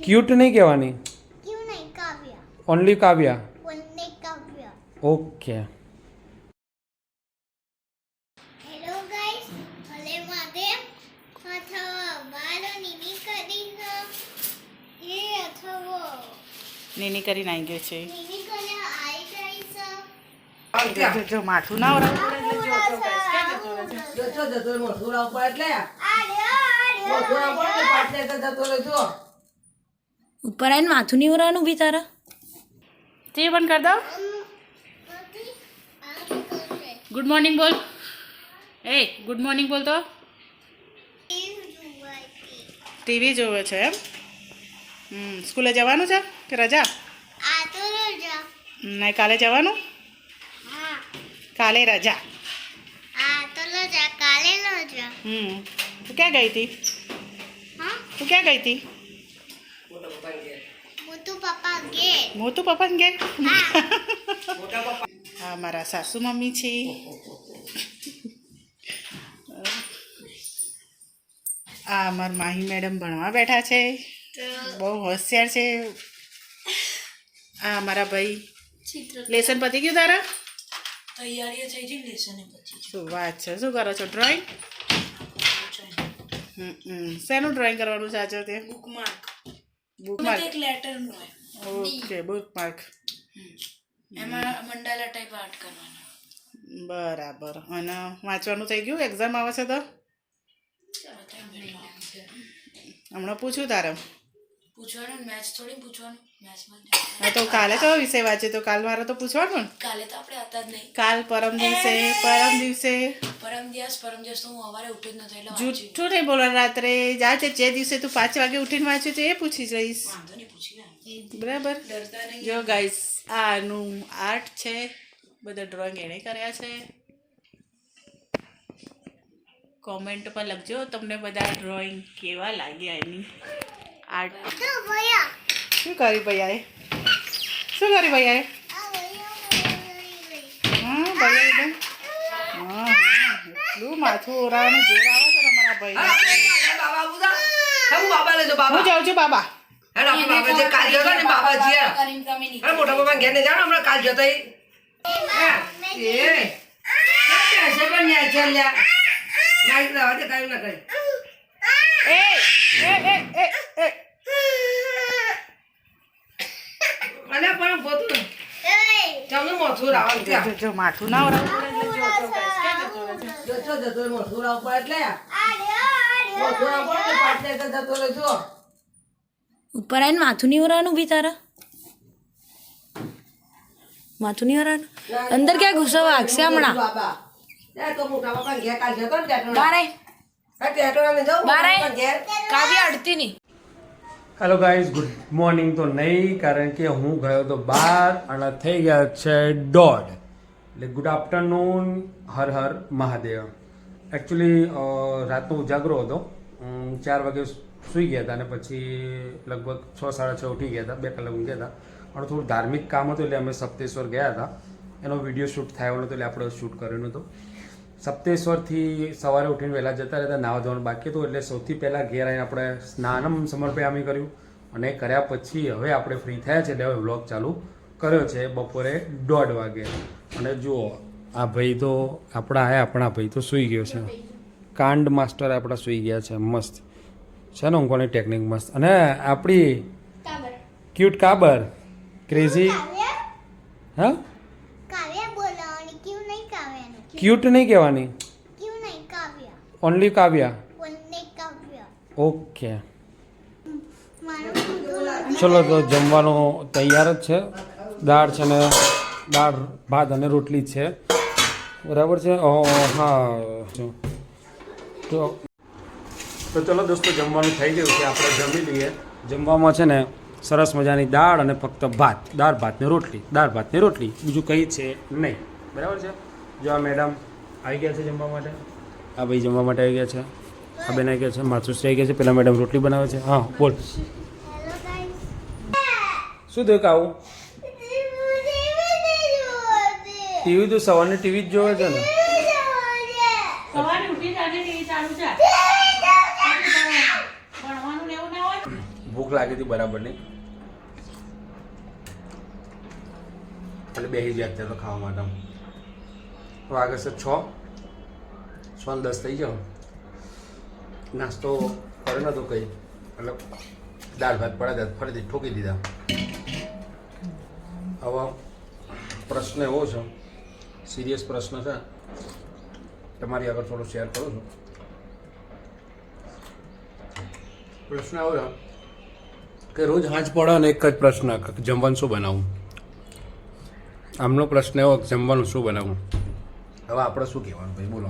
Cute નહીં કહેવાની. Only કાવ્યા. Okay. Nini કરીને આવી ગયો છે. જો માથું ના ઓરાવું ઉપર આવીને માથું નહીં ઓરાવાનું બી તારા. તે બંધ કર દો. ગુડ મોર્નિંગ બોલ. એ ગુડ મોર્નિંગ બોલ તો. ટીવી જોવે છે એમ. સ્કૂલે જવાનું છે કે રજા? નહીં કાલે જવાનું. કાલે રજા. તું ક્યાં ગઈ હતી? તું ક્યાં ગઈ હતી? મોટું પપ્પાને ઘેર. હા મારા સાસુ મમ્મી છે. આ અમારા માહી મેડમ ભણવા બેઠા છે. બહુ હોશિયાર છે. આ અમારા ભાઈ. લેસન પતી ગયું તારા? તૈયારીઓ થઈ ગઈ લેસન પછી. શું વાત છે. શું કરો છો? ડ્રોઈંગ? શેનું ડ્રોઈંગ કરવાનું છે આજે? તે બુકમાર્ક. બુકમાર્ક. એક લેટરનું હોય. Okay bookmark. એમાં મંડાલા ટાઈપ આર્ટ કરવાનો. બરાબર. અને વાંચવાનું થઈ ગયું? એક્ઝામ આવે છે તો હમણાં પૂછ્યું તારે? પૂછવાનું મેથ્સ થોડી પૂછવાનું. મેથ્સમાં હા તો કાલે કયો વિષય વાંચે? તો કાલ મારે તો પૂછવાનું ને. કાલે તો આપણે હતા જ નહીં. કાલ પરમ દિવસે પરમ દિવસ તો હું સવારે ઉઠી જ નથી એટલે જૂઠું નહીં બોલવાનું. રાત્રે જે દિવસે તું 5 વાગે ઉઠીને વાંચ્યું છે એ પૂછી જઈશ. વાંધો નહીં પૂછી લે. બરાબર. ડરતા નહીં. જો ગાઈસ આનું આર્ટ છે. બધા ડ્રોઈંગ એણે કર્યા છે. કોમેન્ટ પર લખજો તમને બધા ડ્રોઈંગ કેવા લાગ્યા એની આર્ટ. શું કર્યું ભૈયાએ? શું કર્યું ભૈયાએ? હા ભૈયા હા એટલું માથું ઓરાવાનું જોર આવે છે અમારા ભાઈ. હું જાઉં છું બાબા. મોટા પપ્પા ઘેર ને જાણો હમણાં કાલ જતો જો માથું ના ઓરાવું ઉપર આવીને માથું નહીં ઓરાવાનું બી તારા. માથું નહીં ઓરાવાનું. અંદર ક્યાં ગુસ્સો વાગશે હમણાં? કાવ્ય અડતી નહીં. હેલો ગાઈઝ, ગુડ મોર્નિંગ તો નહીં, કારણ કે હું ગયો તો બહાર અને થઈ ગયા છે 1:30. એટલે good afternoon, Har Har Mahadev. Actually રાતનો ઉજાગરો હતો. 4 વાગે સૂઈ ગયા હતા અને પછી લગભગ 6-6:30 ઉઠી ગયા હતા. 2 કલાક ઊંઘ્યા હતા. અને થોડું ધાર્મિક કામ હતું એટલે અમે સપ્તેશ્વર ગયા હતા. એનો વિડીયો શૂટ થયો નહોતો એટલે આપણે શૂટ કર્યો નહોતો. સપ્તેશ્વરથી સવારે ઉઠીને વહેલા જતા રહેતા, નાવા ધોવાનું બાકી હતું. એટલે સૌથી પહેલાં ઘેર આવીને આપણે સ્નાનમ સમર્પયામી કર્યું અને કર્યા પછી હવે આપણે ફ્રી થયા છે એટલે હવે વ્લોગ ચાલુ કર્યો છે બપોરે 1:30 વાગે. અને જુઓ આ ભાઈ તો આપણા ભાઈ તો સૂઈ ગયો છે. કાંડ માસ્ટર આપણા સૂઈ ગયા છે. મસ્ત છે ને ઊંઘવાની ટેકનિક મસ્ત. અને આપણી ક્યુટ કાબર ક્રેઝી. હા ક્યુટ નહીં કહેવાની. ઓનલી કાવ્યા. ઓકે ચલો તો જમવાનું તૈયાર જ છે. દાળ છે ને દાળ ભાત અને રોટલી છે. બરાબર છે. હા તો ચલો દોસ્તો જમવાનું થઈ ગયું છે. આપણે જમી લઈએ. જમવામાં છે ને સરસ મજાની દાળ અને ફક્ત ભાત. દાળ ભાત ને રોટલી. બીજું કંઈ છે નહીં. બરાબર છે. જો આ મેડમ આવી ગયા છે જમવા માટે. આ ભાઈ જમવા માટે આવી ગયા છે. આ બેન આવી ગયા છે. માથુશ્રી આવી ગયા છે. પેલા મેડમ રોટલી બનાવે છે. હા બોલ શું થયું કાવું? ટીવી તો સવારની ટીવી જ જોવે છે ને. સવારે ઉઠી જાને ટીવી ચાલુ છે. ભણવાનું ભૂખ લાગી હતી બરાબરની એટલે બેસી જાય અત્યારે તો ખાવા માટે વાગે છે 6:10 થઈ જાવ નાસ્તો કરે નતો કંઈ એટલે દાળ ભાત પડ્યા ફરીથી ઠોકી દીધા હવે પ્રશ્ન એવો છે સિરિયસ પ્રશ્ન છે તમારી આગળ થોડો શેર કરું છું પ્રશ્ન એવો છે કે રોજ હાંજ પડે અને એક જ પ્રશ્ન કે જમવાનું શું બનાવું આમનો પ્રશ્ન એવો જમવાનું શું બનાવું હવે આપણે શું કહેવાનું ભાઈ બોલો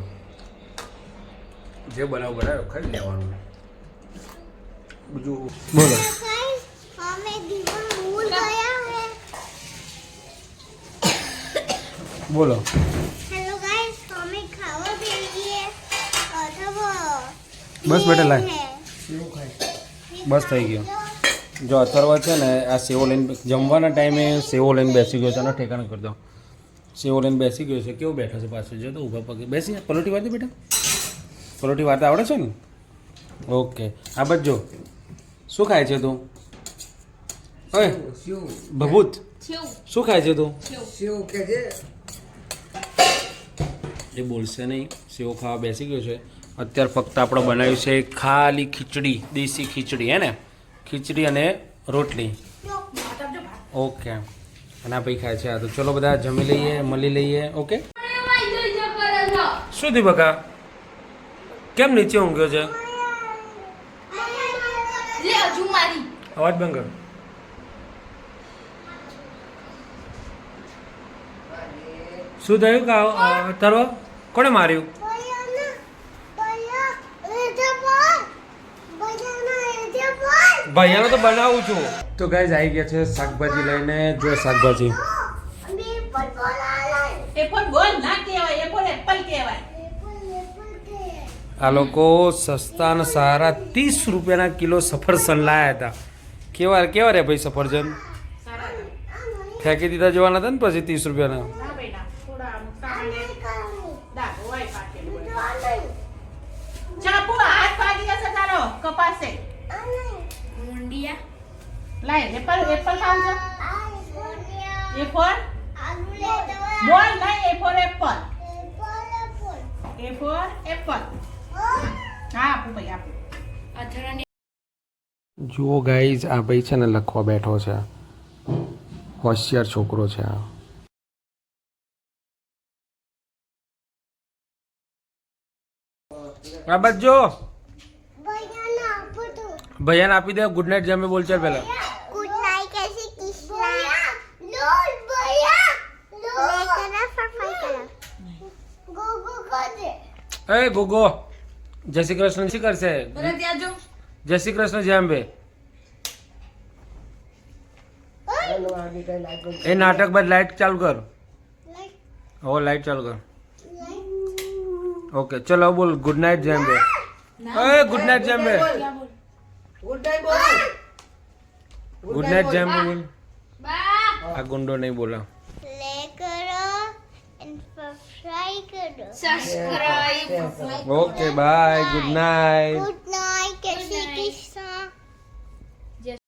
જે બનાવ બનાવ્યો ખાઈ લેવાનું બીજું બોલો બોલો हेलो गाइस हमें खावा भेजिए अथवा બસ બેટા લાય બસ થઈ ગયો જો અથર્વ છે ને આ સેવો લઈને જમવાના ટાઈમે સેવો લઈને બેસી ગયો છે અને ઠેકાણા કરી દો સેવો લઈને બેસી ગયો છે કેવો બેઠો છે પાછળ જો તો ઊભા પગે બેસી પલોટી વાતે બેટા પલોટી વાતે આવડે છે ને ઓકે આ બસ જો શું ખાય છે તું ઓય ભભૂત શું ખાય છે તું શું કે છે એ બોલશે નહીં સેવો ખાવા બેસી ગયો છે અત્યારે ફક્ત આપણે બનાવ્યું છે ખાલી ખીચડી દેશી ખીચડી હે ને ખીચડી અને રોટલી ઓકે અને આ ભાઈ ખાય છે આ તો ચલો બધા જમી લઈએ મળી લઈએ ઓકે શું થયું બકા કેમ નીચે ઊંઘ્યો છે અવાજ બંધ કર શું થયું કા તારો કોણે માર્યું ભૈયાનો તો બનાવું છું તો ગાઈઝ આવી ગયા છે શાકભાજી લઈને જો શાકભાજી એપલ બોલ ના કહેવાય એપલ એપલ કહેવાય આ લોકો સસ્તા અને સારા 30 રૂપિયાના કિલો સફરજન લાયા હતા કેવા કેવા રે ભાઈ સફરજન ફેંકી દીધા જવાના હતા ને પછી 30 રૂપિયાના ના બેટા થોડા સામાન્ય દાગો હોય પાકેલું હોય ચાપુ હાથ ભાગી જશે તારો કપાસે મુંડિયા લાય એપલ એપલ ખાવ છે એ ફોર બોલ લાય A for apple A for apple હા આપું ભાઈ આપું અથડાની જુઓ ગાઈઝ આ ભાઈ છે ને લખવા બેઠો છે હોશિયાર છોકરો છે આ આ બાજુ જો ભૈયાને આપી દે ગુડ નાઇટ જમે બોલ ચાલ પહેલા गुड नाइट कैसे किसना लोल भैया लोल तेरा सफाई करा गो गो कर दे એ ગોગો જય શ્રી કૃષ્ણ શી કરશે બરાબર ત્યાં જો જય શ્રી કૃષ્ણ જય અંબે એ નાટક બાદ લાઈટ ચાલુ કર હવે લાઈટ ચાલુ કર ઓકે ચલો હવે બોલ ગુડ નાઇટ જય અંબે એ ગુડ નાઇટ જય અંબે ગુડ નાઈટ બોલ ગુડ નાઇટ જય અંબે બોલ બા આ ગુંડો નહીં બોલા ले करो एंड सब्सक्राइब करो subscribe okay bye good night good